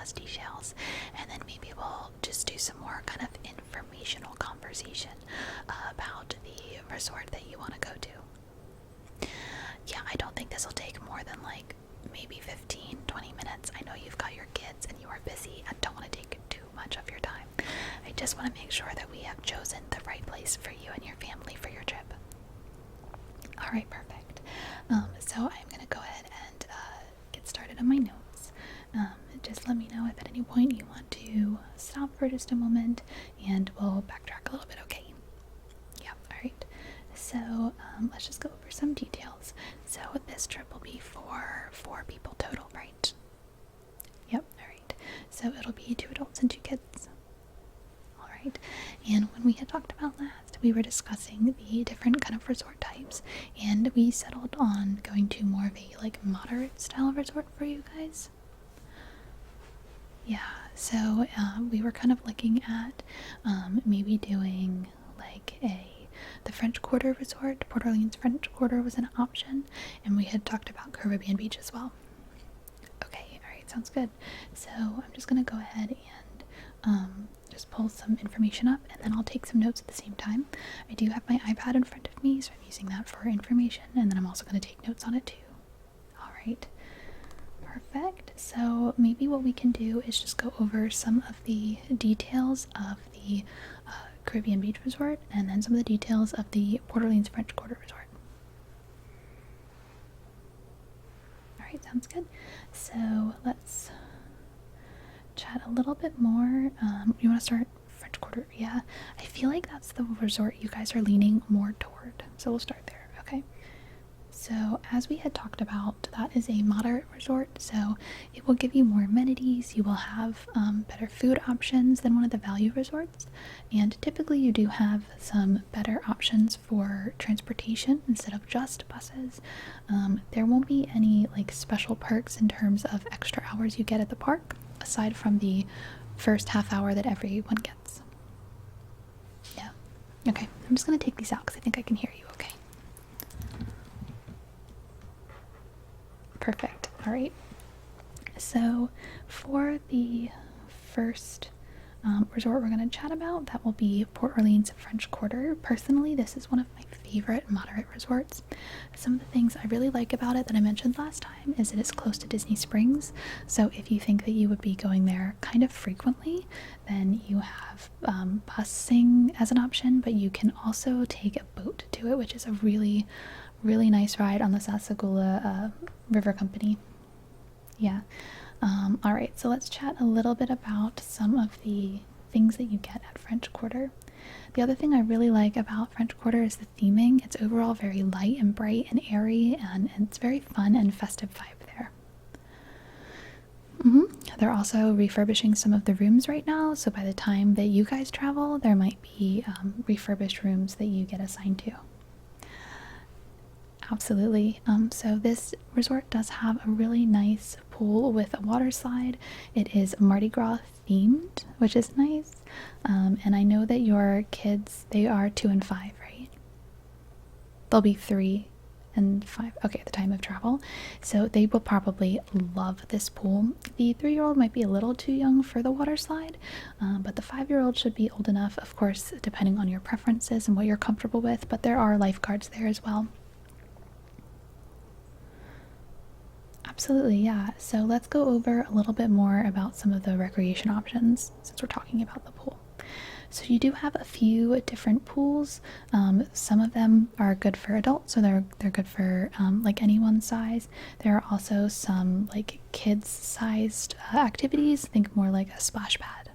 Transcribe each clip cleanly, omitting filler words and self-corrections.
last details, and then maybe we'll just do some more kind of informational conversation about the resort that you want to go to. Yeah, I don't think this will take more than like maybe 15-20 minutes. I know you've got your kids and you are busy. I don't want to take too much of your time. I just want to make sure that we have chosen the right place for you and your family for your trip. Alright, perfect. So I'm going to go ahead and get started on my notes. Just let me know if at any point you want to stop for just a moment, and we'll backtrack a little bit, okay? Yeah, alright. So let's just go over some details. So this trip will be for 4 people total, right? Yep, alright. So it'll be 2 adults and 2 kids. Alright, and when we had talked about last, we were discussing the different kind of resort types, and we settled on going to more of a like moderate style resort for you guys. Yeah, so we were kind of looking at maybe doing like the French Quarter resort. Port Orleans French Quarter was an option, and we had talked about Caribbean Beach as well. Okay, alright, sounds good. So I'm just gonna go ahead and just pull some information up, and then I'll take some notes at the same time. I do have my iPad in front of me, so I'm using that for information, and then I'm also going to take notes on it too. Alright, perfect. So maybe what we can do is just go over some of the details of the Caribbean Beach Resort, and then some of the details of the Port Orleans French Quarter Resort. Alright, sounds good. So let's chat a little bit more. You want to start French Quarter? Yeah, I feel like that's the resort you guys are leaning more toward, so we'll start there. Okay, so as we had talked about, that is a moderate resort, so it will give you more amenities. You will have better food options than one of the value resorts, and typically you do have some better options for transportation instead of just buses. There won't be any like special perks in terms of extra hours you get at the park, aside from the first half hour that everyone gets. Yeah. Okay, I'm just going to take these out because I think I can hear you okay. Perfect. Alright. So for the first resort we're going to chat about, that will be Port Orleans French Quarter. Personally, this is one of my favorite moderate resorts. Some of the things I really like about it that I mentioned last time is that it's close to Disney Springs, so if you think that you would be going there kind of frequently, then you have busing as an option, but you can also take a boat to it, which is a really nice ride on the Sassagoula River Company. Yeah. Alright, so let's chat a little bit about some of the things that you get at French Quarter. The other thing I really like about French Quarter is the theming. It's overall very light and bright and airy, and it's very fun and festive vibe there. They're also refurbishing some of the rooms right now, so by the time that you guys travel, there might be refurbished rooms that you get assigned to. Absolutely. So this resort does have a really nice pool with a water slide. It is Mardi Gras themed, which is nice. And I know that your kids, they are 2 and 5, right? They'll be 3 and 5, okay, at the time of travel. So they will probably love this pool. The 3-year-old might be a little too young for the water slide, but the 5-year-old should be old enough, of course, depending on your preferences and what you're comfortable with, but there are lifeguards there as well. Absolutely, yeah. So let's go over a little bit more about some of the recreation options since we're talking about the pool. So you do have a few different pools. Some of them are good for adults, so they're good for like anyone's size. There are also some like kids-sized activities. Think more like a splash pad.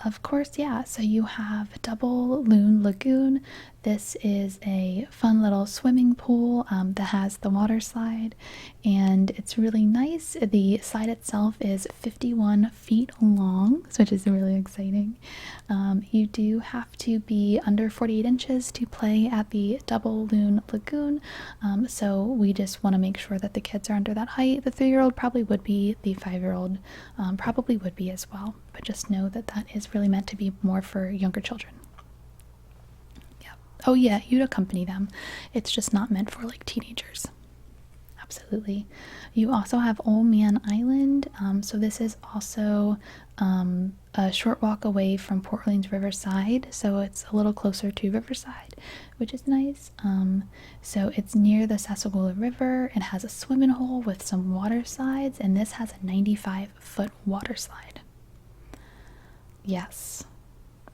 Of course, yeah. So you have Double Loon Lagoon. This is a fun little swimming pool that has the water slide, and it's really nice. The slide itself is 51 feet long, which is really exciting. You do have to be under 48 inches to play at the Double Loon Lagoon, so we just want to make sure that the kids are under that height. The 3-year-old probably would be, the 5-year-old probably would be as well, but just know that that is really meant to be more for younger children. Oh yeah, you'd accompany them. It's just not meant for like teenagers. Absolutely. You also have Old Man Island. So this is also a short walk away from Port Orleans Riverside. So it's a little closer to Riverside, which is nice. So it's near the Sassagoula River. It has a swimming hole with some water slides, and this has a 95-foot water slide. Yes.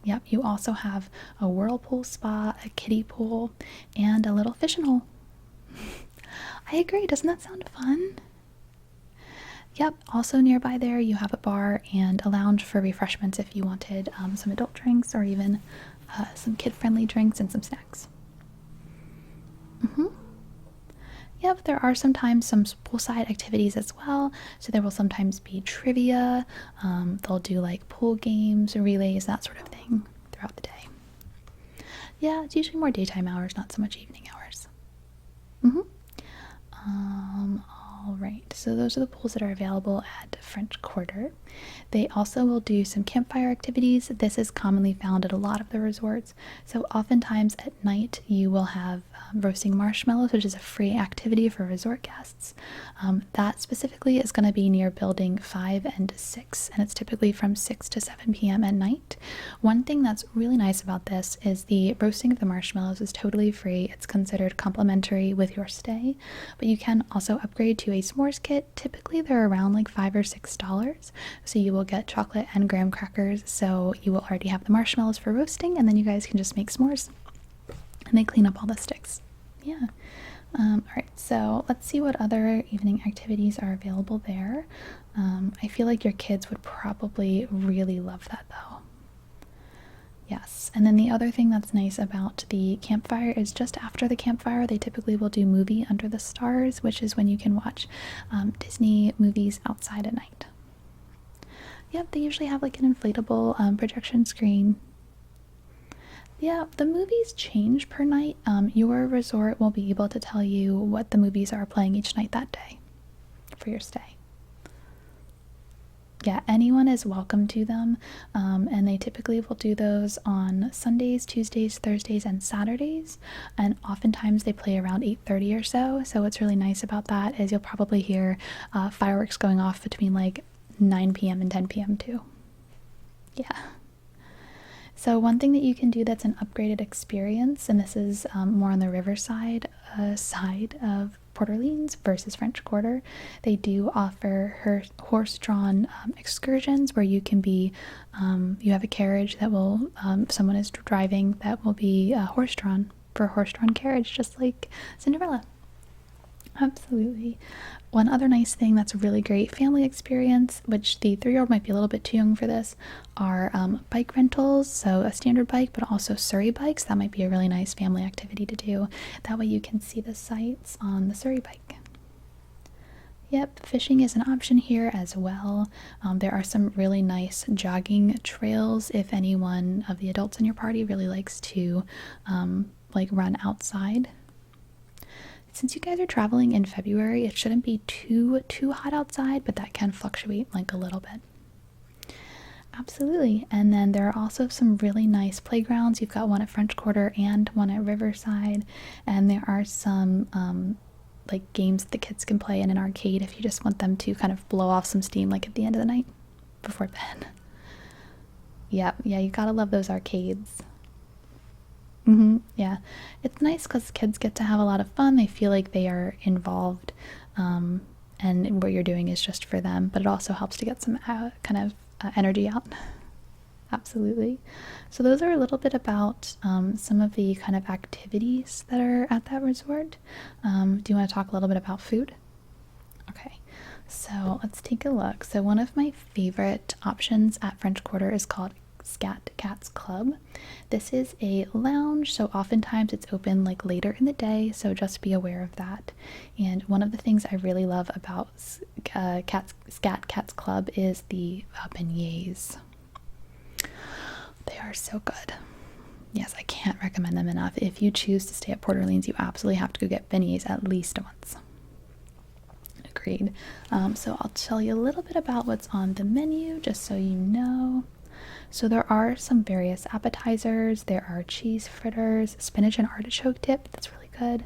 Yep, you also have a whirlpool spa, a kiddie pool, and a little fishing hole. I agree. Doesn't that sound fun? Yep. Also nearby there, you have a bar and a lounge for refreshments if you wanted some adult drinks or even some kid-friendly drinks and some snacks. Yep, there are sometimes some poolside activities as well. So there will sometimes be trivia. They'll do like pool games, relays, that sort of thing throughout the day. Yeah, it's usually more daytime hours, not so much evening hours. All right, so those are the pools that are available at French Quarter. They also will do some campfire activities. This is commonly found at a lot of the resorts. So oftentimes at night you will have roasting marshmallows, which is a free activity for resort guests. That specifically is going to be near building 5 and 6, and it's typically from 6 to 7 p.m. at night. One thing that's really nice about this is the roasting of the marshmallows is totally free. It's considered complimentary with your stay, but you can also upgrade to a s'mores kit. Typically they're around like $5 or $6. So you will get chocolate and graham crackers, so you will already have the marshmallows for roasting, and then you guys can just make s'mores and they clean up all the sticks. Yeah. All right, so let's see what other evening activities are available there. I feel like your kids would probably really love that though. Yes, and then the other thing that's nice about the campfire is just after the campfire, they typically will do movie under the stars, which is when you can watch Disney movies outside at night. Yep, they usually have like an inflatable projection screen. Yeah, the movies change per night. Your resort will be able to tell you what the movies are playing each night that day for your stay. Yeah, anyone is welcome to them, and they typically will do those on Sundays, Tuesdays, Thursdays, and Saturdays, and oftentimes they play around 8:30 or so. So what's really nice about that is you'll probably hear fireworks going off between like 9 p.m. and 10 p.m. too. Yeah. So one thing that you can do that's an upgraded experience, and this is more on the riverside side of Port Orleans versus French Quarter, they do offer horse-drawn excursions where you can be, you have a carriage that will, someone is driving that will be horse-drawn for a horse-drawn carriage, just like Cinderella. Absolutely. One other nice thing that's a really great family experience, which the 3-year-old might be a little bit too young for this, are bike rentals. So a standard bike, but also Surrey bikes. That might be a really nice family activity to do. That way you can see the sights on the Surrey bike. Yep, fishing is an option here as well. There are some really nice jogging trails if anyone of the adults in your party really likes to like run outside. Since you guys are traveling in February, it shouldn't be too hot outside, but that can fluctuate like a little bit. Absolutely. And then there are also some really nice playgrounds. You've got one at French Quarter and one at Riverside, and there are some like games that the kids can play in an arcade if you just want them to kind of blow off some steam like at the end of the night before bed. Yeah, you gotta love those arcades. Yeah, it's nice because kids get to have a lot of fun. They feel like they are involved, and what you're doing is just for them, but it also helps to get some kind of energy out. Absolutely. So those are a little bit about some of the kind of activities that are at that resort. Do you want to talk a little bit about food? Okay, so let's take a look. So one of my favorite options at French Quarter is called Scat Cats Club. This is a lounge, so oftentimes it's open like later in the day, so just be aware of that. And one of the things I really love about Scat Cats Club is the beignets. They are so good. Yes, I can't recommend them enough. If you choose to stay at Port Orleans, you absolutely have to go get beignets at least once. Agreed. So I'll tell you a little bit about what's on the menu, just so you know. So there are some various appetizers. There are cheese fritters, spinach and artichoke dip. That's really good,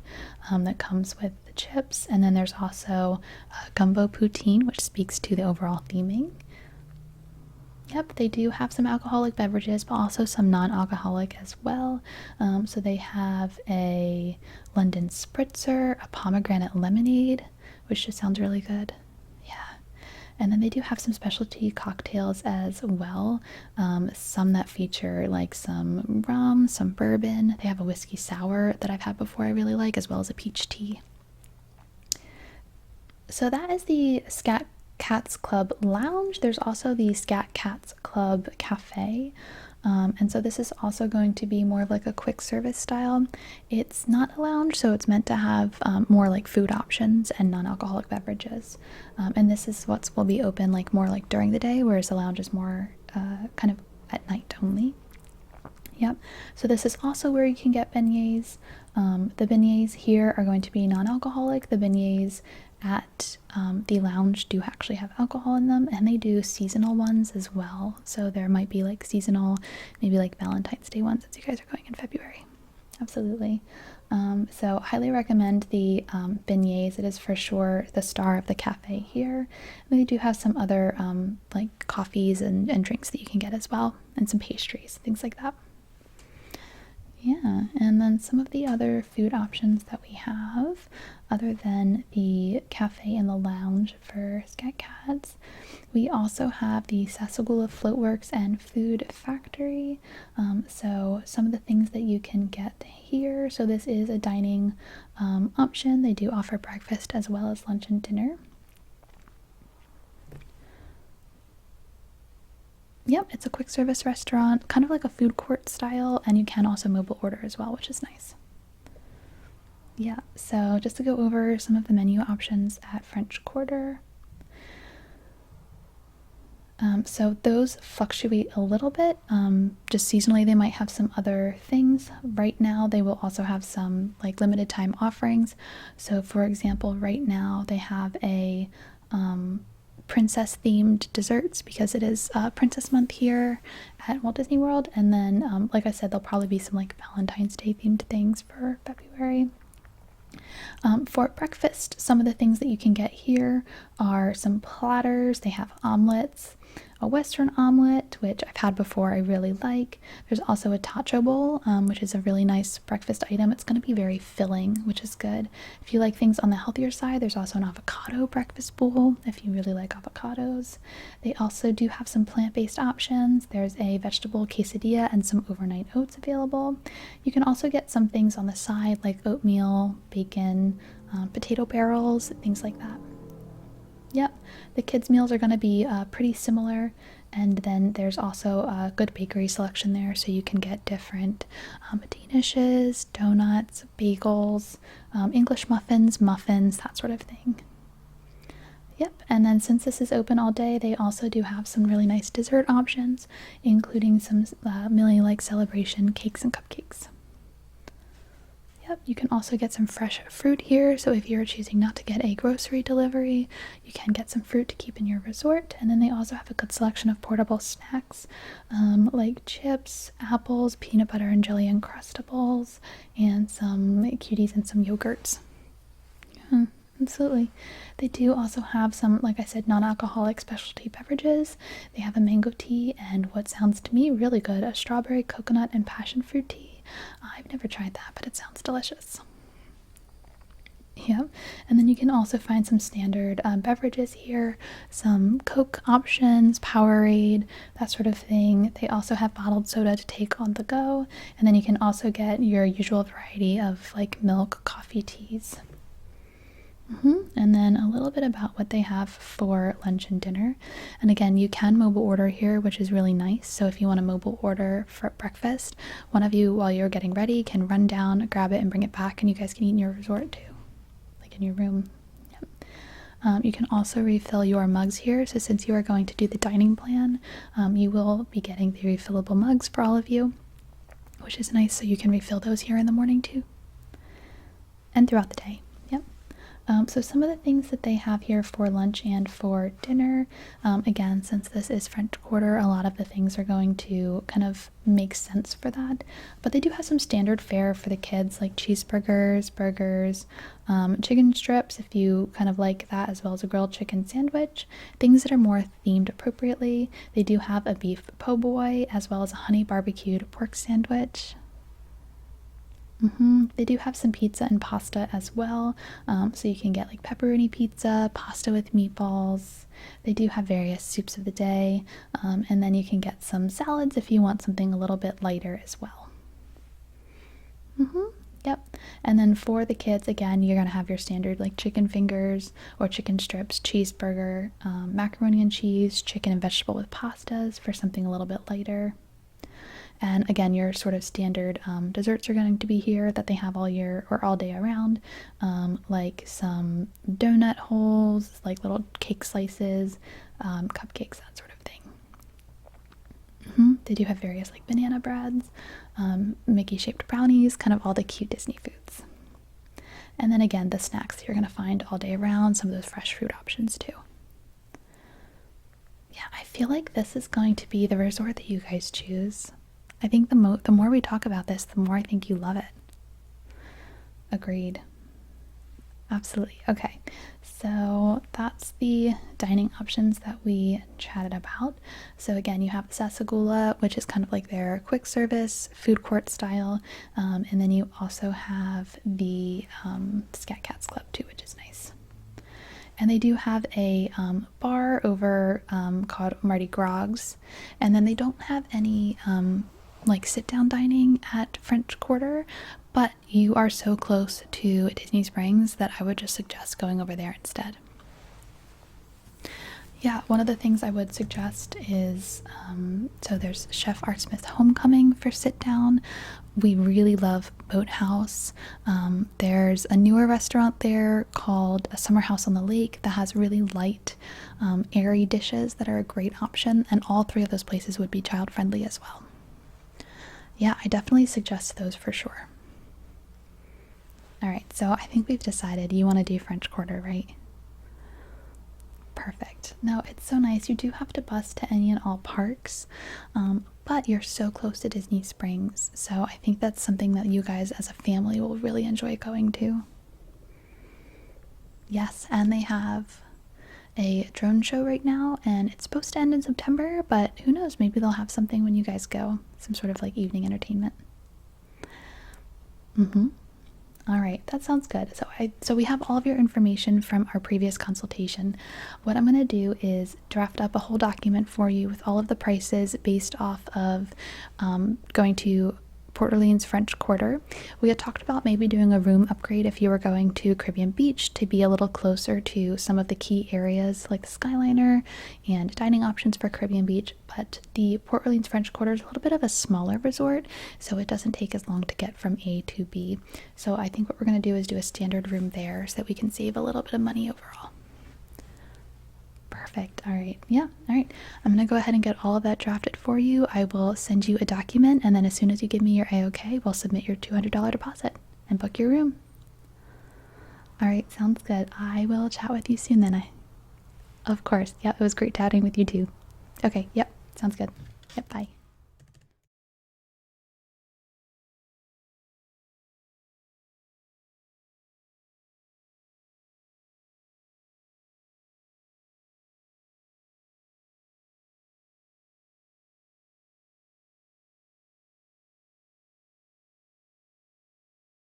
that comes with the chips. And then there's also gumbo poutine, which speaks to the overall theming. Yep, they do have some alcoholic beverages, but also some non-alcoholic as well. So they have a London spritzer, a pomegranate lemonade, which just sounds really good. Yeah. And then they do have some specialty cocktails as well. Some that feature like some rum, some bourbon. They have a whiskey sour that I've had before I really like, as well as a peach tea. So that is the Scat Cats Club Lounge. There's also the Scat Cats Club Cafe. And so this is also going to be more of like a quick service style. It's not a lounge, so it's meant to have more like food options and non-alcoholic beverages. And this is what will be open like more like during the day, whereas the lounge is more kind of at night only. Yep. So this is also where you can get beignets. The beignets here are going to be non-alcoholic. The beignets at the lounge do actually have alcohol in them, and they do seasonal ones as well. So there might be like seasonal, maybe like Valentine's Day ones, since you guys are going in February. Absolutely. So highly recommend the beignets. It is for sure the star of the cafe here. And they do have some other like coffees and drinks that you can get as well, and some pastries, things like that. Yeah, and then some of the other food options that we have, other than the cafe and the lounge for Scat Cats, we also have the Sassagoula Floatworks and Food Factory. So some of the things that you can get here, so this is a dining option. They do offer breakfast as well as lunch and dinner. Yep, it's a quick service restaurant, kind of like a food court style, and you can also mobile order as well, which is nice. Yeah, so just to go over some of the menu options at French Quarter. So those fluctuate a little bit. Just seasonally, they might have some other things. Right now, they will also have some like limited time offerings. So for example, right now they have a princess themed desserts because it is Princess Month here at Walt Disney World. And then, like I said, there'll probably be some like Valentine's Day themed things for February. For breakfast, some of the things that you can get here are some platters. They have omelets, a Western omelet, which I've had before, I really like. There's also a tacho bowl, which is a really nice breakfast item. It's going to be very filling, which is good. If you like things on the healthier side, there's also an avocado breakfast bowl, if you really like avocados. They also do have some plant-based options. There's a vegetable quesadilla and some overnight oats available. You can also get some things on the side, like oatmeal, bacon, potato barrels, things like that. Yep, the kids' meals are going to be pretty similar, and then there's also a good bakery selection there, so you can get different danishes, donuts, bagels, English muffins, that sort of thing. Yep, and then since this is open all day, they also do have some really nice dessert options, including some Millie Like Celebration cakes and cupcakes. Yep, you can also get some fresh fruit here, so if you're choosing not to get a grocery delivery, you can get some fruit to keep in your resort. And then they also have a good selection of portable snacks, like chips, apples, peanut butter and jelly Uncrustables, and some cuties and some yogurts. Yeah, absolutely. They do also have some, like I said, non-alcoholic specialty beverages. They have a mango tea and what sounds to me really good, a strawberry, coconut, and passion fruit tea. I've never tried that, but it sounds delicious. Yep, and then you can also find some standard beverages here, some Coke options, Powerade, that sort of thing. They also have bottled soda to take on the go, and then you can also get your usual variety of like milk, coffee, teas. And then a little bit about what they have for lunch and dinner. And again, you can mobile order here, which is really nice. So if you want to mobile order for breakfast, one of you, while you're getting ready, can run down, grab it, and bring it back, and you guys can eat in your resort too, like in your room. Yep. You can also refill your mugs here. So since you are going to do the dining plan, you will be getting the refillable mugs for all of you, which is nice. So you can refill those here in the morning too, and throughout the day. So some of the things that they have here for lunch and for dinner, again, since this is French Quarter, a lot of the things are going to kind of make sense for that. But they do have some standard fare for the kids, like cheeseburgers, burgers, chicken strips, if you kind of like that, as well as a grilled chicken sandwich. Things that are more themed appropriately. They do have a beef po' boy, as well as a honey barbecued pork sandwich. They do have some pizza and pasta as well. So you can get like pepperoni pizza, pasta with meatballs. They do have various soups of the day. And then you can get some salads if you want something a little bit lighter as well. Yep. And then for the kids, again, you're going to have your standard like chicken fingers or chicken strips, cheeseburger, macaroni and cheese, chicken and vegetable with pastas for something a little bit lighter. And again, your sort of standard desserts are going to be here that they have all year or all day around, like some donut holes, like little cake slices, cupcakes, that sort of thing. They do have various like banana breads, Mickey shaped brownies, kind of all the cute Disney foods. And then again, the snacks you're going to find all day around, some of those fresh fruit options too. Yeah, I feel like this is going to be the resort that you guys choose. I think the more we talk about this, the more I think you love it. Agreed. Absolutely. Okay, so that's the dining options that we chatted about. So again, you have the Sasagula, which is kind of like their quick service food court style, and then you also have the Scat Cats Club too, which is nice. And they do have a bar over called Mardi Gras, and then they don't have any like sit down dining at French Quarter, but you are so close to Disney Springs that I would just suggest going over there instead. Yeah, one of the things I would suggest is so there's Chef Art Smith Homecoming for sit down. We really love Boathouse. There's a newer restaurant there called a Summer House on the Lake that has really light, airy dishes that are a great option, and all three of those places would be child friendly as well. Yeah, I definitely suggest those for sure. All right, so I think we've decided you want to do French Quarter, right? Perfect. No, it's so nice. You do have to bus to any and all parks, but you're so close to Disney Springs, so I think that's something that you guys as a family will really enjoy going to. Yes, and they have a drone show right now, and it's supposed to end in September, but who knows, maybe they'll have something when you guys go, some sort of like evening entertainment. All right, that sounds good. So we have all of your information from our previous consultation. What I'm going to do is draft up a whole document for you with all of the prices based off of going to Port Orleans French Quarter. We had talked about maybe doing a room upgrade if you were going to Caribbean Beach to be a little closer to some of the key areas like the Skyliner and dining options for Caribbean Beach, but the Port Orleans French Quarter is a little bit of a smaller resort, so it doesn't take as long to get from A to B. So I think what we're going to do is do a standard room there so that we can save a little bit of money overall. Perfect. All right. Yeah. All right. I'm going to go ahead and get all of that drafted for you. I will send you a document, and then as soon as you give me your A-OK, we'll submit your $200 deposit and book your room. All right. Sounds good. I will chat with you soon then. Of course. Yeah, it was great chatting with you too. Okay. Yep. Sounds good. Yep. Bye.